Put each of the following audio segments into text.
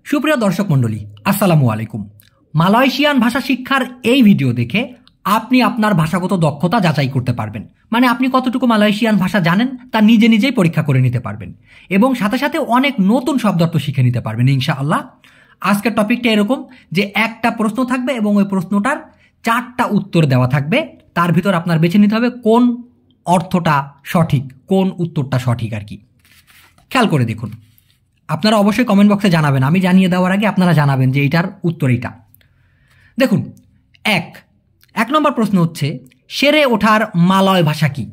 সুপ্রিয় দর্শক মণ্ডলী, আসসালামু আলাইকুম। মালয়েশিয়ান ভাষা শিক্ষার এই ভিডিও দেখে আপনি আপনার ভাষাগত দক্ষতা যাচাই করতে পারবেন। মানে আপনি কতটুকু মালয়েশিয়ান ভাষা জানেন তা নিজে নিজেই পরীক্ষা করে নিতে পারবেন এবং সাথে সাথে অনেক নতুন শব্দার্থ শিখে নিতে পারবেন ইনশাআল্লাহ। আজকের টপিকটা এরকম যে একটা প্রশ্ন থাকবে এবং ওই প্রশ্নটার 4টা উত্তর দেওয়া থাকবে। তার ভিতর আপনার বেছে নিতে হবে কোন অর্থটা সঠিক, কোন উত্তরটা সঠিক আর কি। খেয়াল করে দেখুন, আপনারা অবশ্যই কমেন্ট বক্সে জানাবেন। আমি জানিয়ে দেওয়ার আগে আপনারা জানাবেন যে এইটার উত্তর এইটা। দেখুন, এক নম্বর প্রশ্ন হচ্ছে সেরে ওঠার মালয় ভাষা কি?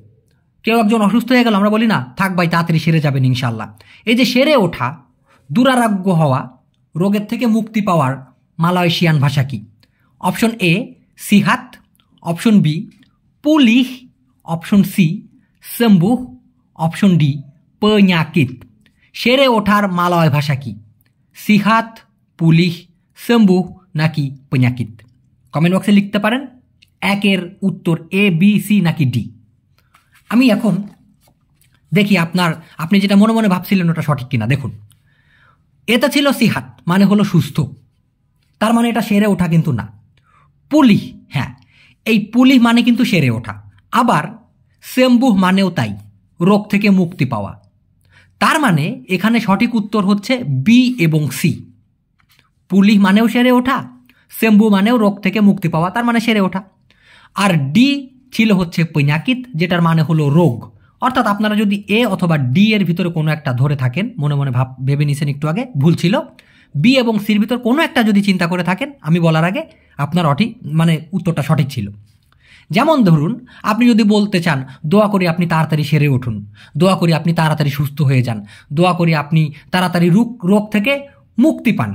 কেউ একজন অসুস্থ হয়ে গেল, আমরা বলি না থাক ভাই তাড়াতাড়ি সেরে যাবেন ইনশাল্লাহ। এই যে সেরে ওঠা, দুরারোগ্য হওয়া, রোগের থেকে মুক্তি পাওয়ার মালয়েশিয়ান ভাষা কি? অপশন এ সিহাত, অপশন বি পুলিহ, অপশন সি সেম্বুহ, অপশন ডি পেnyakit। সেরে ওঠার মালয় ভাষা কি? সিহাত, পুলিহ, সেম্বুহ নাকি পেnyakit? কমেন্ট বক্সে লিখতে পারেন একের উত্তর এ, বি, সি নাকি ডি। আমি এখন দেখি আপনি যেটা মনে মনে ভাবছিলেন ওটা সঠিক কিনা। দেখুন, এটা ছিল সিহাত, মানে হলো সুস্থ, তার মানে এটা সেরে ওঠা কিন্তু না। পুলিহ, হ্যাঁ এই পুলিহ মানে কিন্তু সেরে ওঠা। আবার সেম্বুহ মানেও তাই, রোগ থেকে মুক্তি পাওয়া। তার মানে এখানে সঠিক উত্তর হচ্ছে বি এবং সি। পুলিহ মানেও সেরে ওঠা, সেম্বু মানেও রোগ থেকে মুক্তি পাওয়া, তার মানে সেরে ওঠা। আর ডি ছিল হচ্ছে পেnyakit, যেটার মানে হলো রোগ। অর্থাৎ আপনারা যদি এ অথবা ডি এর ভিতরে কোনো একটা ধরে থাকেন, মনে মনে ভেবে নিছেন একটু আগে, ভুল ছিল। বি এবং সির ভিতর কোনো একটা যদি চিন্তা করে থাকেন আমি বলার আগে, আপনার উত্তরটা সঠিক ছিল। যেমন ধরুন, আপনি যদি বলতে চান দোয়া করি আপনি তাড়াতাড়ি সেরে উঠুন, দোয়া করি আপনি তাড়াতাড়ি সুস্থ হয়ে যান, দোয়া করি আপনি তাড়াতাড়ি রোগ থেকে মুক্তি পান,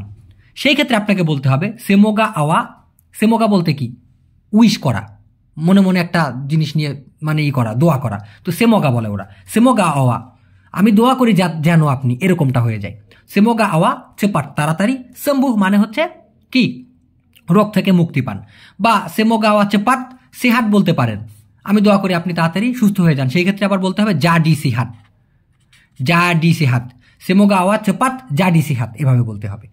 সেই ক্ষেত্রে আপনাকে বলতে হবে সেমোগা আওয়া। সেমোগা বলতে কি? উইশ করা, মনে মনে একটা জিনিস নিয়ে করা, দোয়া করা। তো সেমোগা বলে ওরা, সেমোগা আওয়া, আমি দোয়া করি যেন আপনি এরকমটা হয়ে যায়। সেমোগা আওয়া চেপাট, তাড়াতাড়ি। সেম্বুহ মানে হচ্ছে কি? রোগ থেকে মুক্তি পান। বা সেমোগা আওয়া চেপাট সিহাত বলতে পারেন, আমি দোয়া করি আপনি তাড়াতাড়ি সুস্থ হয়ে যান, সেই ক্ষেত্রে আবার বলতে হবে যা ডি সিহাত, যা ডি সিহাত। সেমোগা আওয়া চেপাট যা ডি সিহাত, এভাবে বলতে হবে।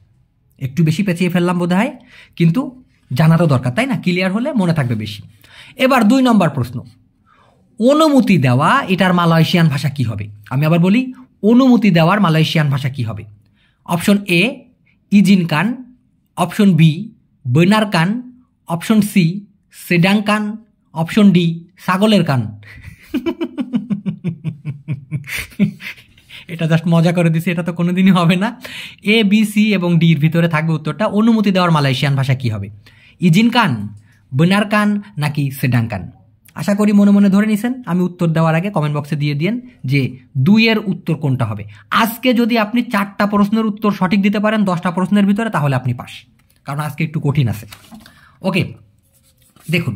একটু বেশি পেঁচিয়ে ফেললাম বোধ হয়, কিন্তু জানা তো দরকার, তাই না? ক্লিয়ার হলে মনে থাকবে বেশি। এবার 2 নম্বর প্রশ্ন, অনুমতি দেওয়া, এটার মালয়েশিয়ান ভাষা কি হবে? আমি আবার বলি, অনুমতি দেওয়ার মালয়েশিয়ান ভাষা কি হবে? অপশন এ ইজিনকান, অপশন বি বেনারকান, অপশন সি সেডাংকান, অপশন ডি ছাগলের কান। এটা জাস্ট মজা করে দিছি, এটা তো কোনোদিনই হবে না। এ, বি, সি এবং ডির ভিতরে থাকবে উত্তরটা। অনুমতি দেওয়ার মালয়েশিয়ান ভাষা কি হবে? ইজিনকান, বেনারকান নাকি সেডাংকান? আশা করি মনে মনে ধরে নিছেন। আমি উত্তর দেওয়ার আগে কমেন্ট বক্সে দিয়ে দিন যে 2 এর উত্তর কোনটা হবে। আজকে যদি আপনি 4টা প্রশ্নের উত্তর সঠিক দিতে পারেন 10টা প্রশ্নের ভিতরে, তাহলে আপনি পাস, কারণ আজকে একটু কঠিন আছে। ওকে, দেখুন,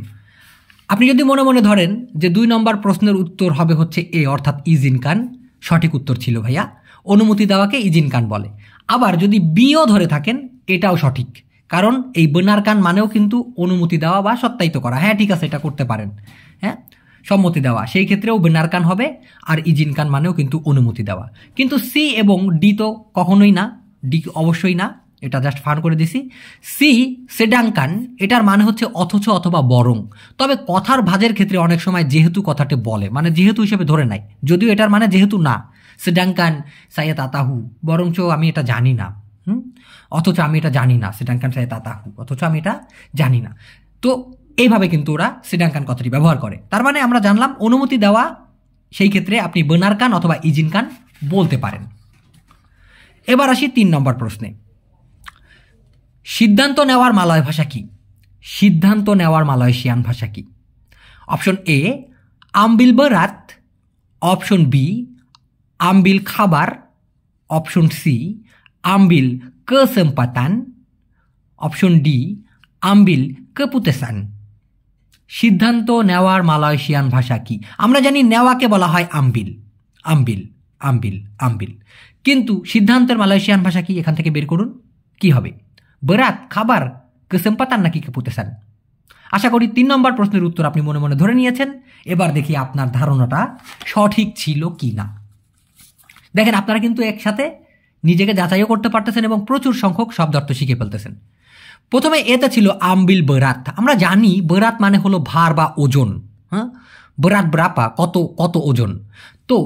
আপনি যদি মনে মনে ধরেন যে 2 নম্বর প্রশ্নের উত্তর হবে হচ্ছে এ, অর্থাৎ ইজিনকান, সঠিক উত্তর ছিল ভাইয়া। অনুমতি দেওয়াকে ইজিনকান বলে। আবার যদি বিও ধরে থাকেন, এটাও সঠিক, কারণ এই বেনারকান মানেও কিন্তু অনুমতি দেওয়া বা সত্যায়িত করা। হ্যাঁ ঠিক আছে, এটা করতে পারেন, হ্যাঁ সম্মতি দেওয়া, সেই ক্ষেত্রেও বেনারকান হবে। আর ইজিনকান মানেও কিন্তু অনুমতি দেওয়া। কিন্তু সি এবং ডি তো কখনোই না, ডি অবশ্যই না, এটা জাস্ট ফান করে দিছি। সি সেডাংকান, এটার মানে হচ্ছে অথচ অথবা বরং। তবে কথার ভাজের ক্ষেত্রে অনেক সময় যেহেতু কথাটি বলে, মানে যেহেতু হিসেবে ধরে নেয়, যদিও এটার মানে যেহেতু না। সেডাংকান সাইয়েদ আতাহু, বরঞ্চ আমি এটা জানি না, অথচ আমি এটা জানি না। সেডাংকান সাইয়েদ আতাহু, অথচ আমি এটা জানি না। তো এইভাবে কিন্তু ওরা সেডাংকান কথাটি ব্যবহার করে। তার মানে আমরা জানলাম অনুমতি দেওয়া, সেই ক্ষেত্রে আপনি বেনারকান অথবা ইজিনকান বলতে পারেন। এবার আসি 3 নম্বর প্রশ্নে, সিদ্ধান্ত নেওয়ার মালয় ভাষা কি? সিদ্ধান্ত নেওয়ার মালয়েশিয়ান ভাষা কি? অপশন এ আমবিল বেরাত, অপশন বি আমবিল খাবার, অপশন সি আমবিল kesempatan, অপশন ডি আমবিল keputusan। সিদ্ধান্ত নেওয়ার মালয়েশিয়ান ভাষা কি? আমরা জানি নেওয়াকে বলা হয় আমবিল, আমবিল, আমবিল, আমবিল। কিন্তু সিদ্ধান্তের মালয়েশিয়ান ভাষা কি? এখান থেকে বের করুন, কি হবে? বেরাত, খাবার, kesempatan নাকি keputusan? আশা করি 3 নম্বর প্রশ্নের উত্তর আপনি মনে মনে ধরে নিয়েছেন। এবার দেখি আপনার ধারণাটা সঠিক ছিল কি না। দেখেন, আপনারা কিন্তু একসাথে নিজেকে যাচাইও করতে পারতেছেন এবং প্রচুর সংখ্যক শব্দার্থ শিখে ফেলতেছেন। প্রথমে এতে ছিল আমবিল বেরাত। আমরা জানি বেরাত মানে হলো ভার বা ওজন। হ্যাঁ, বেরাত ব্রাপা কত কত ওজন। তো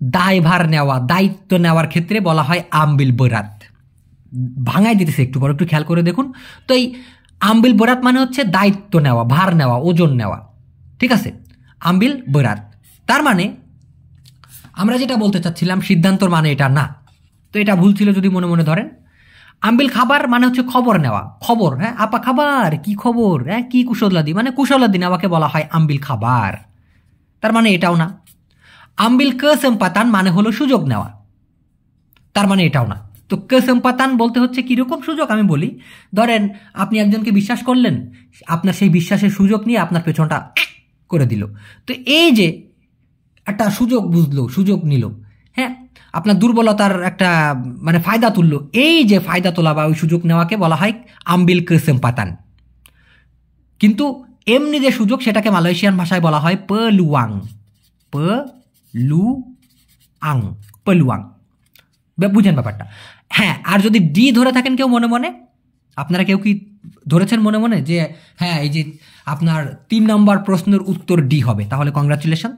দায়ভার নেওয়া, দায়িত্ব নেওয়ার ক্ষেত্রে বলা হয় আমবিল বেরাত। ভাঙাই দিতেছে একটু পর, একটু খেয়াল করে দেখুন। তো এই আমবিল বেরাত মানে হচ্ছে দায়িত্ব নেওয়া, ভার নেওয়া, ওজন নেওয়া। ঠিক আছে, আমবিল বেরাত। তার মানে আমরা যেটা বলতে চাচ্ছিলাম সিদ্ধান্তর মানে এটা না, তো এটা ভুল ছিল যদি মনে মনে ধরেন। আমবিল খাবার মানে হচ্ছে খবর নেওয়া, খবর। হ্যাঁ, আপা খাবার, কি খবর, হ্যাঁ কি কুশলাদি, মানে কুশলাদি নেওয়াকে বলা হয় আমবিল খাবার। তার মানে এটাও না। আমবিল কেসেম্পাতান মানে হলো সুযোগ নেওয়া, তার মানে এটাও না। তো কেসেম্পাতান বলতে হচ্ছে কিরকম সুযোগ আমি বলি। ধরেন আপনি একজনকে বিশ্বাস করলেন, আপনার সেই বিশ্বাসের সুযোগ নিয়ে আপনার পেছনটা করে দিল। তো এই যে একটা সুযোগ বুঝলো, সুযোগ নিল, হ্যাঁ, আপনার দুর্বলতার একটা মানে ফায়দা তুললো, এই যে ফায়দা তোলা বা ওই সুযোগ নেওয়াকে বলা হয় আমবিল কেসেম্পাতান। কিন্তু এমনি যে সুযোগ সেটাকে মালয়েশিয়ান ভাষায় বলা হয় পেলুয়াং, পেলুয়াং, পেলুয়াং। বুঝেন ব্যাপারটা? হ্যাঁ, আর যদি ডি ধরে থাকেন কেউ মনে মনে, আপনারা কেউ কি ধরেছেন মনে মনে যে হ্যাঁ এই যে আপনার 3 নম্বর প্রশ্নের উত্তর ডি হবে, তাহলে কংগ্রাচুলেশন।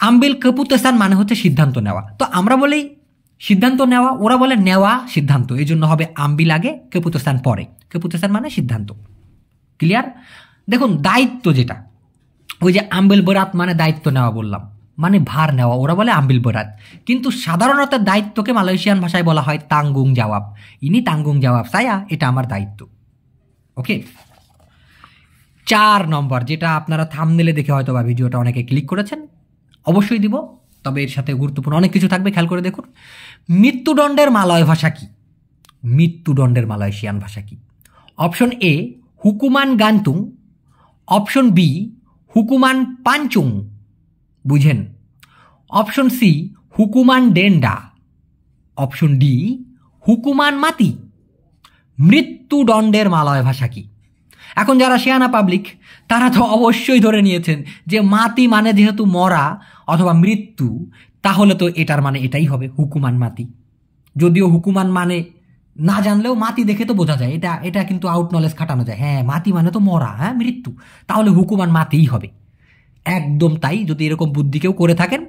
আমবিল কেপুতেসান মানে হচ্ছে সিদ্ধান্ত নেওয়া। তো আমরা বলি সিদ্ধান্ত নেওয়া, ওরা বলে নেওয়া সিদ্ধান্ত, এই জন্য হবে আমবিল আগে কেপুতেসান পরে। কেপুতেসান মানে সিদ্ধান্ত। ক্লিয়ার? দেখুন দায়িত্ব যেটা, ওই যে আমবিল বেরাত মানে দায়িত্ব নেওয়া বললাম, মানে ভার নেওয়া, ওরা বলে আমবিল বেরাত। কিন্তু সাধারণত দায়িত্বকে মালয়েশিয়ান ভাষায় বলা হয় তাঙ্গুং জবাব। ইনি তাঙ্গুং জবাব, সায়া এটা আমার দায়িত্ব। ওকে, 4 নম্বর, যেটা আপনারা থাম্বনেলে দেখে হয়তো বা ভিডিওটা অনেকে ক্লিক করেছেন, অবশ্যই দিব, তবে এর সাথে গুরুত্বপূর্ণ অনেক কিছু থাকবে, খেয়াল করে দেখুন। মৃত্যুদণ্ডের মালয় ভাষা কি? মৃত্যুদণ্ডের মালয়েশিয়ান ভাষা কি? অপশন এ হুকুমান গান্তুং, অপশন বি হুকুমান পাঞ্চুং, বুঝেন? অপশন সি হুকুমান ডেন্ডা, অপশন ডি হুকুমান মাতি। মৃত্যুদণ্ডের মালয় ভাষা কি? এখন যারা শিয়ানা পাবলিক তারা তো অবশ্যই ধরে নিয়েছেন যে মাতি মানে যেহেতু মরা অথবা মৃত্যু, তাহলে তো এটার মানে এটাই হবে হুকুমান মাতি। যদিও হুকুমান মানে না জানলেও মাতি দেখে তো বোঝা যায়, এটা এটা কিন্তু আউট নলেজ খাটানো যায়। হ্যাঁ, মাতি মানে তো মরা, হ্যাঁ মৃত্যু, তাহলে হুকুমান মাতিই হবে। একদম তাই, যদি এরকম বুদ্ধি কেউ করে থাকেন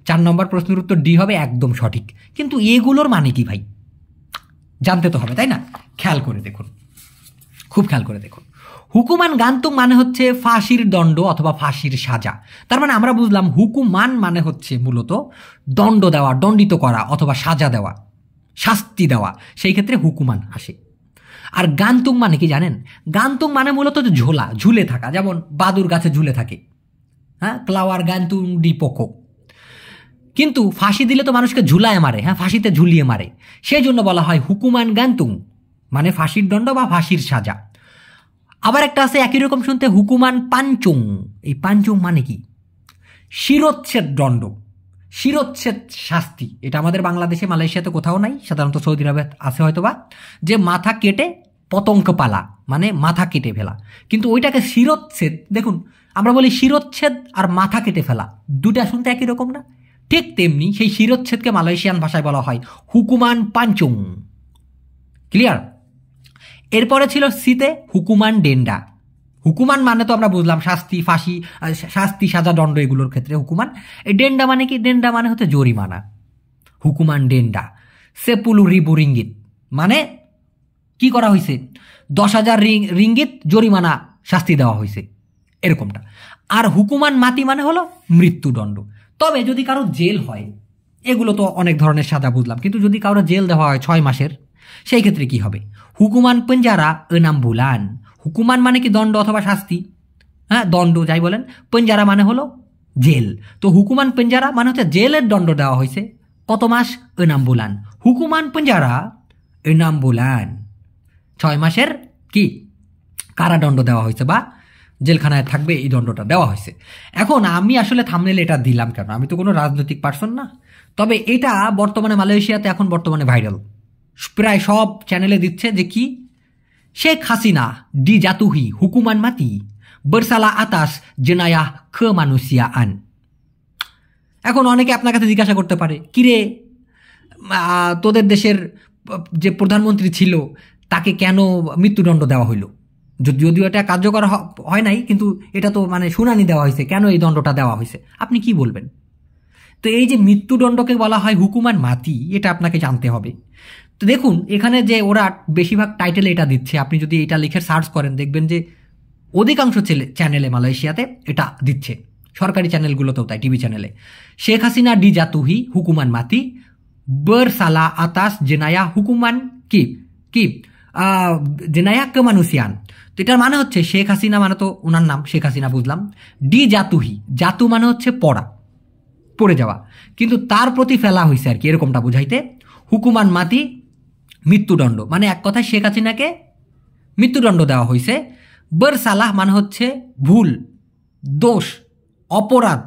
4 নম্বর প্রশ্নের উত্তর ডি হবে একদম সঠিক। কিন্তু এগুলোর মানে কি ভাই, জানতে তো হবে তাই না? খেয়াল করে দেখুন, খুব খেয়াল করে দেখুন। হুকুমান গান্তুং মানে হচ্ছে ফাঁসির দণ্ড অথবা ফাঁসির সাজা। তার মানে আমরা বুঝলাম হুকুমান মানে হচ্ছে মূলত দণ্ড দেওয়া, দণ্ডিত করা অথবা সাজা দেওয়া, শাস্তি দেওয়া, সেই ক্ষেত্রে হুকুমান আসে। আর গান্তুং মানে কি জানেন? গান্তুং মানে মূলত ঝোলা, ঝুলে থাকা, যেমন বাদুর গাছে ঝুলে থাকে, হ্যাঁ, ক্লাওয়ার গান্তুং ডি পোকো। কিন্তু ফাঁসি দিলে তো মানুষকে ঝুলায় মারে, হ্যাঁ ফাঁসিতে ঝুলিয়ে মারে, সেই জন্য বলা হয় হুকুমান গান্তুং, মানে ফাঁসির দণ্ড বা ফাঁসির সাজা। আবার একটা আছে একই রকম শুনতে, হুকুমান পাঞ্চুং। এই পাঞ্চুং মানে কি? শিরোচ্ছেদ দণ্ড, শিরোচ্ছেদ শাস্তি। এটা আমাদের বাংলাদেশে মালয়েশিয়াতে কোথাও নাই, সাধারণত সৌদি আরবে আছে হয়তোবা, যে মাথা কেটে পতঙ্ক পালা, মানে মাথা কেটে ফেলা। কিন্তু ওইটাকে শিরোচ্ছেদ, দেখুন আমরা বলি শিরোচ্ছেদ আর মাথা কেটে ফেলা, দুটা শুনতে একই রকম না? ঠিক তেমনি সেই শিরোচ্ছেদকে মালয়েশিয়ান ভাষায় বলা হয় হুকুমান পাঞ্চুং। ক্লিয়ার? এরপরে ছিল সিতে হুকুমান ডেন্ডা। হুকুমান মানে তো আমরা বুঝলাম শাস্তি, ফাঁসি, শাস্তি, সাজা, দণ্ড, এগুলোর ক্ষেত্রে হুকুমান। এই ডেন্ডা মানে কি? ডেন্ডা মানে হচ্ছে জরিমানা। হুকুমান ডেন্ডা 10,000 রিঙ্গিত, মানে কি করা হয়েছে? 10,000 রিঙ্গিত জরিমানা, শাস্তি দেওয়া হয়েছে, এরকমটা। আর হুকুমান মাতি মানে হলো মৃত্যুদণ্ড। তবে যদি কারো জেল হয়, এগুলো তো অনেক ধরনের সাজা বুঝলাম, কিন্তু যদি কারো জেল দেওয়া হয় 6 মাসের, সেই ক্ষেত্রে কি হবে? হুকুমান পেঞ্জারা এনাম বুলান। হুকুমান মানে কি? দণ্ড অথবা শাস্তি, হ্যাঁ দণ্ড যাই বলেন। পেঞ্জারা মানে হলো জেল। তো হুকুমান পেঞ্জারা মানে হচ্ছে জেলের দণ্ড দেওয়া হয়েছে কত মাস? এনাম বুলান। হুকুমান পেঞ্জারা এনাম বুলান, 6 মাসের কি কারাদণ্ড দেওয়া হয়েছে বা জেলখানায় থাকবে, এই দণ্ডটা দেওয়া হয়েছে। এখন আমি আসলে থাম্বনেলে এটা দিলাম কেন? আমি তো কোনো রাজনৈতিক পার্সন না, তবে এটা বর্তমানে মালয়েশিয়াতে এখন বর্তমানে ভাইরাল, প্রায় সব চ্যানেলে দিচ্ছে যে কি, শেখ হাসিনা ডি জাতুহি হুকুমান মাতি বরসালা আতাস জেনায়া খ মানুষিয়া আন। এখন অনেকে আপনার কাছে জিজ্ঞাসা করতে পারে, কিরে তোদের দেশের যে প্রধানমন্ত্রী ছিল তাকে কেন মৃত্যুদণ্ড দেওয়া হইল? যদিও এটা কার্যকর হয় নাই, কিন্তু এটা তো মানে শুনানি দেওয়া হয়েছে, কেন এই দণ্ডটা দেওয়া হয়েছে, আপনি কি বলবেন? তো এই যে মৃত্যুদণ্ডকে বলা হয় হুকুমান মাতি, এটা আপনাকে জানতে হবে। তো দেখুন এখানে যে ওরা বেশিরভাগ টাইটেলে এটা দিচ্ছে, আপনি যদি এটা লিখে সার্চ করেন দেখবেন যে অধিকাংশ চ্যানেলে মালয়েশিয়াতে এটা দিচ্ছে, সরকারি চ্যানেলগুলোতেও তাই, টিভি চ্যানেলে। শেখ হাসিনা ডি জাতুহি হুকুমান মাতি bersalah atas jenayah hukuman কি কি জেনায়া কেমানুসিয়ান। তো এটার মানে হচ্ছে শেখ হাসিনা মানে তো ওনার নাম শেখ হাসিনা বুঝলাম, ডি জাতুহি, জাতু মানে হচ্ছে পড়ে যাওয়া, কিন্তু তার প্রতি ফেলা হয়েছে আর কি, এরকমটা বুঝাইতে। হুকুমান মাতি মৃত্যুদণ্ড, মানে এক কথায় শেখ হাসিনাকে মৃত্যুদণ্ড দেওয়া হয়েছে। বরসালাহ মানে হচ্ছে ভুল, দোষ, অপরাধ,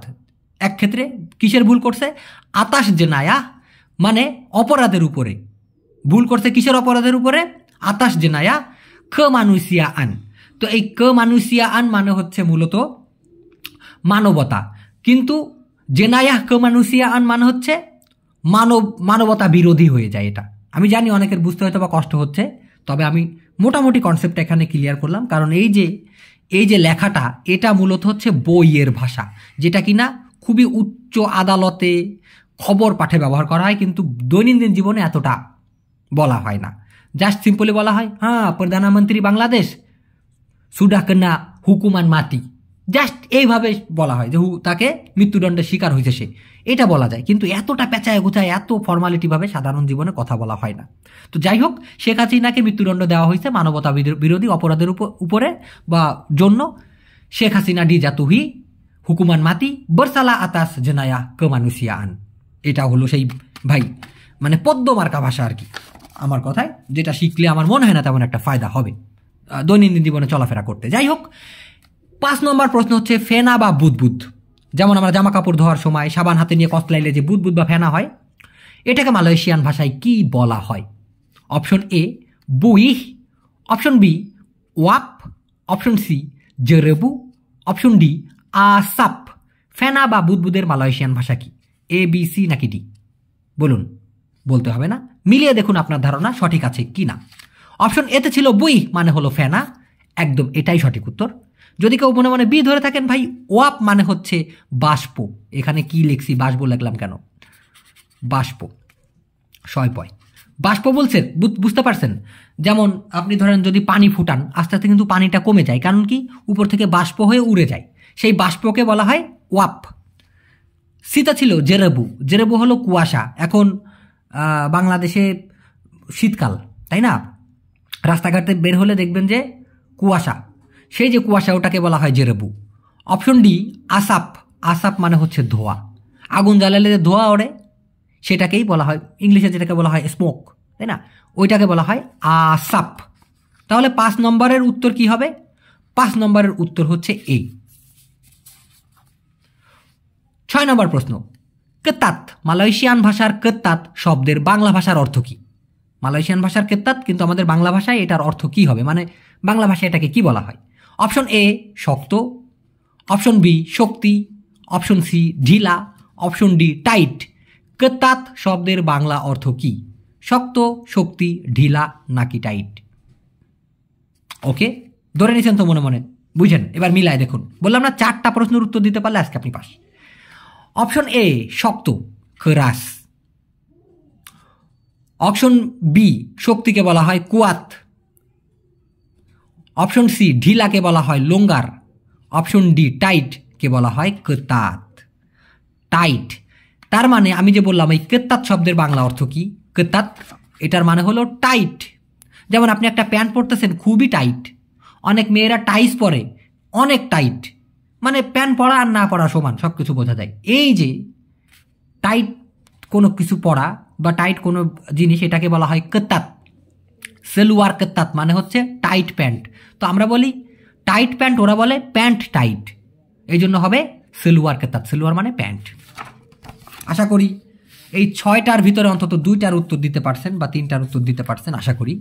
এক ক্ষেত্রে কিসের ভুল করছে? আতাশ জেনায়া মানে অপরাধের উপরে ভুল করছে, কিসের অপরাধের উপরে? আতাশ জেনায়া মানুষিয়া আন। তো এই মানুষিয়া আন মানে হচ্ছে মূলত মানবতা, কিন্তু জেনায়া মানুষিয়া আন মানে হচ্ছে মানবতা বিরোধী হয়ে যায়। এটা আমি জানি অনেকের বুঝতে হয়তো বা কষ্ট হচ্ছে, তবে আমি মোটামুটি কনসেপ্টটা এখানে ক্লিয়ার করলাম, কারণ এই যে লেখাটা এটা মূলত হচ্ছে বইয়ের ভাষা, যেটা কিনা খুবই উচ্চ আদালতে খবর পাঠে ব্যবহার করা হয়, কিন্তু দৈনন্দিন জীবনে এতটা বলা হয় না। জাস্ট সিম্পলি বলা হয় হ্যাঁ প্রধানমন্ত্রী বাংলাদেশ সুডা কেনা হুকুমান মাতি, জাস্ট এইভাবে বলা হয় যে তাকে মৃত্যুদণ্ডের শিকার হয়েছে সে, এটা বলা যায়, কিন্তু এতটা পেঁচায় গোছায় এত ফর্মালিটিভাবে সাধারণ জীবনে কথা বলা হয় না। তো যাই হোক, শেখ হাসিনাকে মৃত্যুদণ্ড দেওয়া হয়েছে মানবতা বিরোধী অপরাধের উপরে বা জন্য। শেখ হাসিনা ডি জাতুহি হুকুমান মাতি বরসালা আতাস জেনায়া কেমানুসিয়া আন, এটা হলো সেই ভাই মানে পদ্ম মার্কা ভাষা আর কি, আমার কথায়, যেটা শিখলে আমার মনে হয় না তেমন একটা ফায়দা হবে দৈনন্দিন জীবনে চলাফেরা করতে। যাই হোক, 5 নম্বর প্রশ্ন হচ্ছে ফেনা বা বুদবুদ। যেমন আমরা জামা কাপড় ধোয়ার সময় সাবান হাতে নিয়ে কসলাইলে যে বুদবুদ বা ফেনা হয়, এটাকে মালয়েশিয়ান ভাষায় কি বলা হয়? অপশন এ বুইহ, অপশন বি ওয়াপ, অপশন সি জেরেবু, অপশন ডি আসাপ। ফেনা বা বুদবুদের মালয়েশিয়ান ভাষা কি? এ বি সি নাকি ডি? বলুন, বলতে হবে না, মিলিয়ে দেখুন আপনার ধারণা সঠিক আছে কি না। অপশন এতে ছিল বুই মানে হলো ফেনা, একদম এটাই সঠিক উত্তর। যদি কেউ মনে মনে বি ধরে থাকেন ভাই, ওয়াপ মানে হচ্ছে বাষ্প, এখানে কি লিখছি বাষ্প লিখলাম কেন? বাষ্প, শয়পয় বাষ্প বলছেন, বুঝতে পারছেন? যেমন আপনি ধরেন যদি পানি ফুটান, আস্তে আস্তে কিন্তু পানিটা কমে যায়, কারণ কি উপর থেকে বাষ্প হয়ে উড়ে যায়, সেই বাষ্পকে বলা হয় ওয়াপ। সিতা ছিল জেরেবু, জেরেবু হলো কুয়াশা। এখন বাংলাদেশে শীতকাল, তাই না? রাস্তাঘাটে বের হলে দেখবেন যে কুয়াশা, সেই যে কুয়াশা ওটাকে বলা হয় জেরেবু। অপশন ডি আসাপ, আসাপ মানে হচ্ছে ধোঁয়া, আগুন জ্বালালে যে ধোঁয়া ওড়ে সেটাকেই বলা হয়, ইংলিশে যেটাকে বলা হয় স্মোক, তাই না? ওইটাকে বলা হয় আসাপ। তাহলে 5 নম্বরের উত্তর কি হবে? 5 নম্বরের উত্তর হচ্ছে এ। 6 নম্বর প্রশ্ন, কেতাত, মালয়েশিয়ান ভাষার কেতাত শব্দের বাংলা ভাষার অর্থ কি? মালয়েশিয়ান ভাষার কেতাত, কিন্তু আমাদের বাংলা ভাষায় এটার অর্থ কি হবে, মানে বাংলা ভাষায় এটাকে কি বলা হয়? অপশন এ শক্ত, অপশন বি শক্তি, অপশন সি ঢিলা, অপশন ডি টাইট। কেতাত শব্দের বাংলা অর্থ কি? শক্ত, শক্তি, ঢিলা নাকি টাইট? ওকে, ধরে নিয়েছেন তো মনে মনে, বুঝেন? এবার মিলায় দেখুন, বললাম না 4টা প্রশ্নের উত্তর দিতে পারলে আজকে আপনি পাস। অপশন এ শক্ত, কেরাস। অপশন বি শক্তিকে বলা হয় কুয়াত। অপশন সি ঢিলাকে বলা হয় লোঙ্গার। অপশন ডি টাইট কে বলা হয় কেতাত। টাইট, তার মানে আমি যে বললাম এই কেতাত শব্দের বাংলা অর্থ কি? কেতাত এটার মানে হলো টাইট। যেমন আপনি একটা প্যান্ট পরতেছেন খুবই টাইট, অনেক মেয়েরা টাইস পরে অনেক টাইট, মানে প্যান্ট পরা আর না পরা সমান, সব কিছু বোঝা যায়। এই যে টাইট কোনো কিছু পরা বা টাইট কোনো জিনিস, এটাকে বলা হয় কেতাত। সেলুয়ার কেতাত মানে হচ্ছে টাইট প্যান্ট। তো আমরা বলি টাইট প্যান্ট, ওরা বলে প্যান্ট টাইট, এই জন্য হবে সেলুয়ার কেতাত। সেলুয়ার মানে প্যান্ট। আশা করি এই 6টার ভিতরে অন্তত 2টার উত্তর দিতে পারছেন বা 3টার উত্তর দিতে পারছেন আশা করি।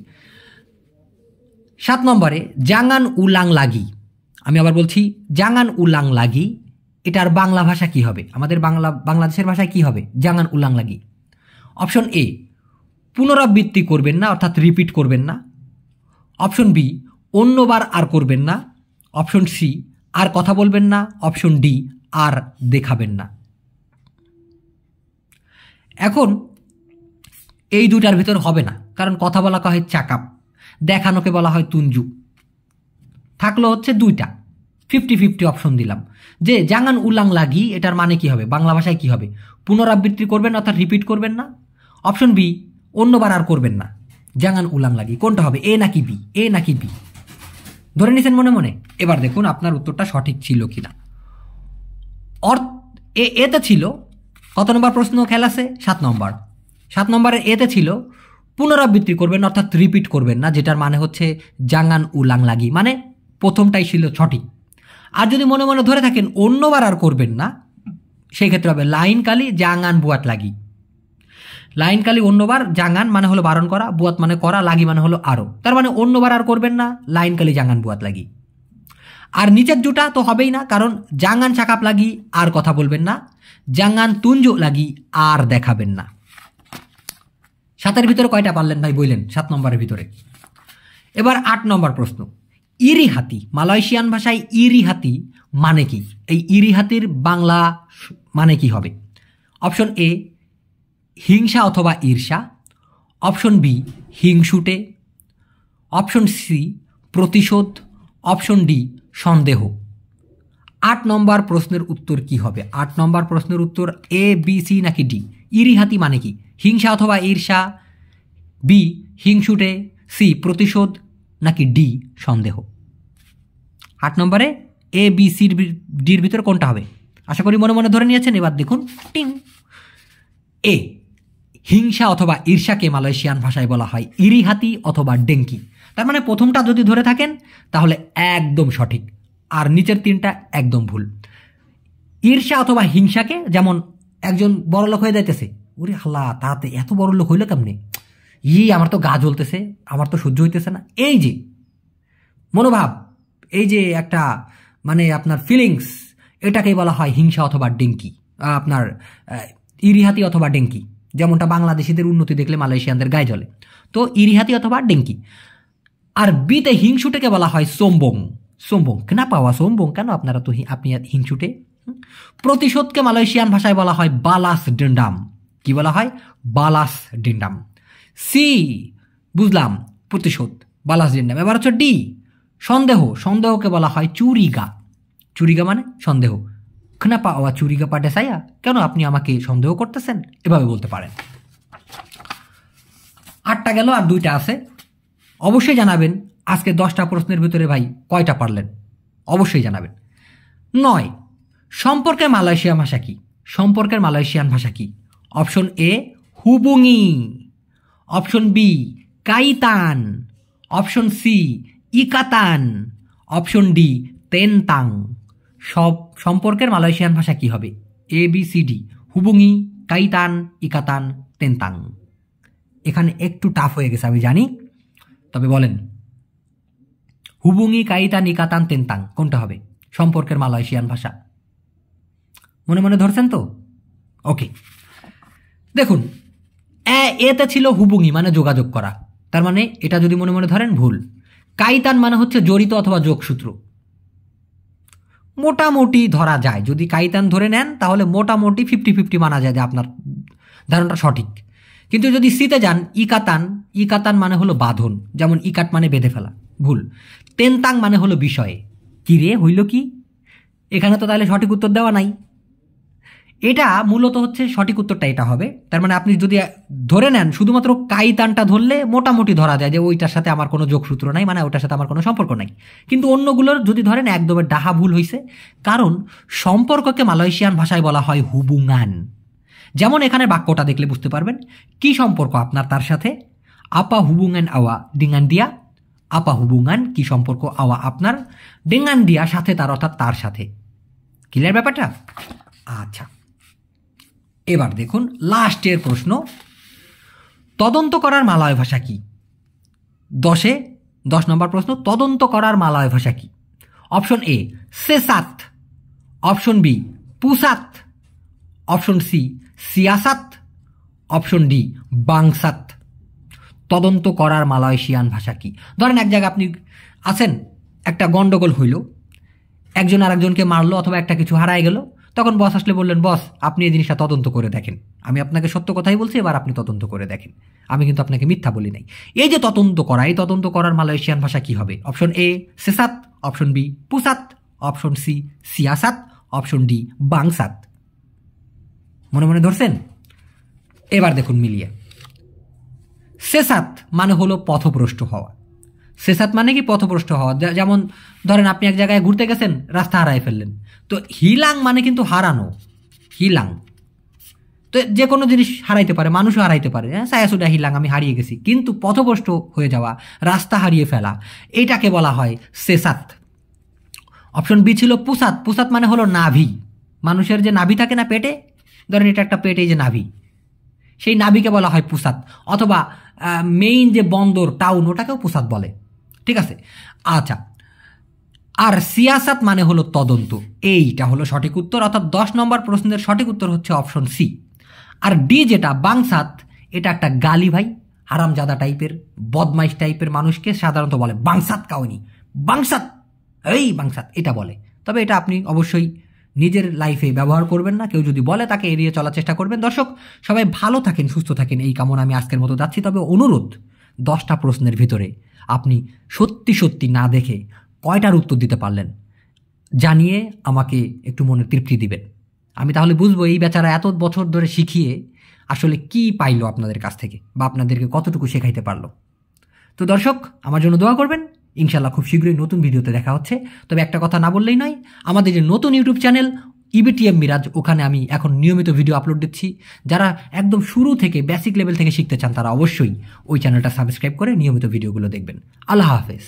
7 নম্বরে জাঙ্গান উলাং লাগি। আমি আবার বলছি জাঙ্গান উলাং লাগি, এটার বাংলা ভাষা কি হবে? আমাদের বাংলাদেশের ভাষায় কি হবে জাঙ্গান উলাং লাগি? অপশন এ, পুনরাবৃত্তি করবেন না অর্থাৎ রিপিট করবেন না। অপশন বি, অন্যবার আর করবেন না। অপশন সি, আর কথা বলবেন না। অপশন ডি, আর দেখাবেন না। এখন এই দুটার ভিতর হবে না, কারণ কথা বলাকে হয় চাকাপ, দেখানোকে বলা হয় তুঞ্জু। থাকলো হচ্ছে দুইটা, 50-50 অপশন দিলাম। যে জাঙ্গান উলাং লাগি এটার মানে কি হবে, বাংলা ভাষায় কি হবে? পুনরাবৃত্তি করবেন অর্থাৎ রিপিট করবেন না। অপশন বি, অন্যবার আর করবেন না। জাঙ্গান উলাং লাগি কোনটা হবে, এ নাকি বি? এ নাকি বি? ধরে নিছেন মনে মনে? এবার দেখুন আপনার উত্তরটা সঠিক ছিল কিনা। এতে ছিল কত নম্বর প্রশ্ন খেয়াল আছে? 7 নম্বর। 7 নম্বরের এতে ছিল পুনরাবৃত্তি করবেন অর্থাৎ রিপিট করবেন না, যেটার মানে হচ্ছে জাঙ্গান উলাং লাগি, মানে প্রথমটাই ছিল সঠিক। আর যদি মনে মনে ধরে থাকেন অন্যবার আর করবেন না, সেই ক্ষেত্রে হবে লাইন কালি জাঙ্গান বুয়াত লাগি। লাইন কালি অন্যবার, জাঙ্গান মানে হলো বারণ করা, বুয়াত মানে করা, লাগি মানে হলো আরো। তার মানে অন্যবার আর করবেন না, লাইন কালি জাঙ্গান বুয়াত লাগি। আর নিচের দুটা তো হবেই না, কারণ জাঙ্গান চাকাপ লাগি আর কথা বলবেন না, জাঙ্গান তুঞ্জু লাগি আর দেখাবেন না। 7-এর ভিতরে কয়টা পারলেন ভাই বললেন? 7 নম্বরের ভিতরে। এবার 8 নম্বর প্রশ্ন, ইরি হাতি, মালয়েশিয়ান ভাষায় ইরি হাতি মানে কি? এই ইরি হাতির বাংলা মানে কি হবে? অপশন এ, হিংসা অথবা ঈর্ষা। অপশন বি, হিংসুটে। অপশন সি, প্রতিশোধ। অপশন ডি, সন্দেহ। 8 নম্বর প্রশ্নের উত্তর কি হবে? 8 নম্বর প্রশ্নের উত্তর এ, বি, সি নাকি ডি? ইরি হাতি মানে কি? হিংসা অথবা ঈর্ষা, বি হিংসুটে, সি প্রতিশোধ নাকি ডি সন্দেহ? 8 নম্বরে এ, বি, সি, ডির ভিতরে কোনটা হবে? আশা করি মনে মনে ধরে নিয়েছেন। এবার দেখুন, টিং। এ, হিংসা অথবা ঈর্ষাকে মালয়েশিয়ান ভাষায় বলা হয় ইরি হাতি অথবা ডেঙ্কি। তার মানে প্রথমটা যদি ধরে থাকেন তাহলে একদম সঠিক, আর নিচের 3টা একদম ভুল। ঈর্ষা অথবা হিংসাকে, যেমন একজন বড় লোক হয়ে যাইতেছে, ওরে আল্লাহ তাতে এত বড় লোক হইলো কেমনে, আমার তো গা জ্বলতেছে, আমার তো সহ্য হইতেছে না, এই যে মনোভাব, এই যে একটা মানে আপনার ফিলিংস, এটাকেই বলা হয় হিংসা অথবা ডেঙ্কি, আপনার ইরিহাতি অথবা ডেঙ্কি। যেমনটা বাংলাদেশিদের উন্নতি দেখলে মালয়েশিয়ানদের গায়ে জ্বলে, তো ইরিহাতি অথবা ডেঙ্কি। আর বিতে হিংসুটেকে বলা হয় সোমবং। সোমবং কেনা পাওয়া সোমবং কেন আপনারা তো আপনি হিংসুটে। প্রতিশোধকে মালয়েশিয়ান ভাষায় বলা হয় বালাস ডেন্ডাম। কি বলা হয়? বালাস ডেন্ডাম। সি বুঝলাম, প্রতিশোধ, বালাস ডেন্ডাম। এবার হচ্ছে ডি, সন্দেহ। সন্দেহকে বলা হয় চুরিগা। চুরিগা মানে সন্দেহ। খনাপা ওয়া চুরিগা পাটে সাইয়া, কেন আপনি আমাকে সন্দেহ করতেছেন, এভাবে বলতে পারেন। 8টা গেল, আর 2টা আছে। অবশ্যই জানাবেন আজকে 10টা প্রশ্নের ভিতরে ভাই কয়টা পারলেন, অবশ্যই জানাবেন। 9, সম্পর্কের মালয়েশিয়ান ভাষা কি? সম্পর্কের মালয়েশিয়ান ভাষা কি? অপশন এ, হুবুঙ্গি। অপশন বি, কাইতান। অপশন সি, ইকাতান। অপশন ডি, তেনতাং। সব সম্পর্কের মালয়েশিয়ান ভাষা কি হবে? A, B, C, D. হুবুঙ্গি, কাইতান, ইকাতান, তেনতাং। এখানে একটু টাফ হয়ে গেছে আমি জানি, তবে বলেন হুবুঙ্গি, কাইতান, ইকাতান, তেনতাং কোনটা হবে সম্পর্কের মালয়েশিয়ান ভাষা? মনে মনে ধরছেন তো? ওকে, দেখুন এতে ছিল হুবুঙ্গি মানে যোগাযোগ করা, তার মানে এটা যদি মনে মনে ধরেন ভুল। কাইতান মানে হচ্ছে জড়িত অথবা যোগসূত্র, মোটামুটি ধরা যায়। যদি কাইতান ধরে নেন তাহলে মোটামুটি 50-50 মানা যায় যে আপনার ধারণাটা সঠিক। কিন্তু যদি সিতে যান, ইকাতান, ইকাতান মানে হলো বাঁধন, যেমন ইকাট মানে বেঁধে ফেলা, ভুল। তেনতাং মানে হলো বিষয়ে। কি রে হইল কি? এখানে তো তাহলে সঠিক উত্তর দেওয়া নাই। এটা মূলত হচ্ছে সঠিক উত্তরটা এটা হবে। তার মানে আপনি যদি ধরে নেন শুধুমাত্র কাইতানটা ধরলে মোটামুটি ধরা যায় যে ওইটার সাথে আমার কোনো যোগসূত্র নাই, মানে ওটার সাথে আমার কোনো সম্পর্ক নাই। কিন্তু অন্যগুলোর যদি ধরেন একদমের ডাহা ভুল হয়েছে, কারণ সম্পর্ককে মালয়েশিয়ান ভাষায় বলা হয় হুবুঙ্গান। যেমন এখানে বাক্যটা দেখলে বুঝতে পারবেন কি সম্পর্ক আপনার তার সাথে। আপা হুবুঙ্গান আওয়া ডিঙ্গান দিয়া। আপা হুবুঙ্গান কি সম্পর্ক আওয়া আপনার, ডিঙ্গান দিয়া সাথে তার, অর্থাৎ তার সাথে। ক্লিয়ার ব্যাপারটা? আচ্ছা, এবার দেখুন লাস্টের প্রশ্ন, তদন্ত করার মালয় ভাষা কি? 10 নম্বর প্রশ্ন, তদন্ত করার মালয় ভাষা কি? অপশন এ, সেসাত। অপশন বি, পুসাত। অপশন সি, সিয়াসাত। অপশন ডি বাংসাত। তদন্ত করার মালয়েশিয়ান ভাষা কি? ধরেন এক জায়গায় আপনি আছেন, একটা গন্ডগোল হইল, একজন আরেকজনকে মারলো অথবা একটা কিছু হারায় গেল, তখন বস আসলে বললেন, বস আপনি এই জিনিসটা তদন্ত করে দেখেন, আমি আপনাকে সত্য কথাই বলছি, এবার আপনি তদন্ত করে দেখেন, আমি কিন্তু আপনাকে মিথ্যা বলি নাই। এই যে তদন্ত করা, এই তদন্ত করার মালয়েশিয়ান ভাষা কি হবে? অপশন এ সেসাত, অপশন বি পুসাত, অপশন সি সিয়াসাত, অপশন ডি বাংসাত। মনে মনে ধরছেন? এবার দেখুন মিলিয়ে। সেসাত মানে হলো পথভ্রষ্ট হওয়া। সেসাত মানে কি? পথভ্রষ্ট হওয়া। যেমন ধরেন আপনি এক জায়গায় ঘুরতে গেছেন, রাস্তা হারাই ফেললেন, তো হিলাং মানে কিন্তু হারানো, হিলাং। তো যে কোনো জিনিস হারাইতে পারে, মানুষও হারাইতে পারে, হ্যাঁ, সায়াসুডা হিলাং, আমি হারিয়ে গেছি। কিন্তু পথভ্রষ্ট হয়ে যাওয়া, রাস্তা হারিয়ে ফেলা, এটাকে বলা হয় সেসাত। অপশন বি ছিল পুসাত। পুসাত মানে হলো নাভি। মানুষের যে নাভি থাকে না পেটে, ধরেন এটা একটা পেটে যে নাভি, সেই নাভিকে বলা হয় পুসাত। অথবা মেইন যে বন্দর টাউন, ওটাকেও পুসাত বলে। ঠিক আছে, আচ্ছা। আর সিয়াসাত মানে হলো তদন্ত। এইটা হলো সঠিক উত্তর, অর্থাৎ 10 নম্বর প্রশ্নের সঠিক উত্তর হচ্ছে অপশন সি। আর ডি যেটা বাংসাত, এটা একটা গালি ভাই, হারামজাদা টাইপের, বদমাইশ টাইপের মানুষকে সাধারণত বলে বাংসাত কাউনি, বাংসাত, এই বাংসাত, এটা বলে। তবে এটা আপনি অবশ্যই নিজের লাইফে ব্যবহার করবেন না, কেউ যদি বলে তাকে এড়িয়ে চলার চেষ্টা করবেন। দর্শক সবাই ভালো থাকেন, সুস্থ থাকেন, এই কামনা আমি আজকের মতো যাচ্ছি। তবে অনুরোধ, 10টা প্রশ্নের ভিতরে আপনি সত্যি সত্যি না দেখে কয়টার উত্তর দিতে পারলেন জানিয়ে আমাকে একটু মনে তৃপ্তি দিবেন। আমি তাহলে বুঝবো এই বেচারা এত বছর ধরে শিখিয়ে আসলে কি পাইলো আপনাদের কাছ থেকে, বা আপনাদেরকে কতটুকু শেখাইতে পারলো। তো দর্শক আমার জন্য দোয়া করবেন, ইনশাল্লাহ খুব শীঘ্রই নতুন ভিডিওতে দেখা হচ্ছে। তবে একটা কথা না বললেই নয়, আমাদের যে নতুন ইউটিউব চ্যানেল ইবিটিএম মিরাজ, ওখানে আমি এখন নিয়মিত ভিডিও আপলোড দিচ্ছি। যারা একদম শুরু থেকে বেসিক লেভেল থেকে শিখতে চান, তারা অবশ্যই ওই চ্যানেলটা সাবস্ক্রাইব করে নিয়মিত ভিডিওগুলো দেখবেন। আল্লাহ হাফেজ।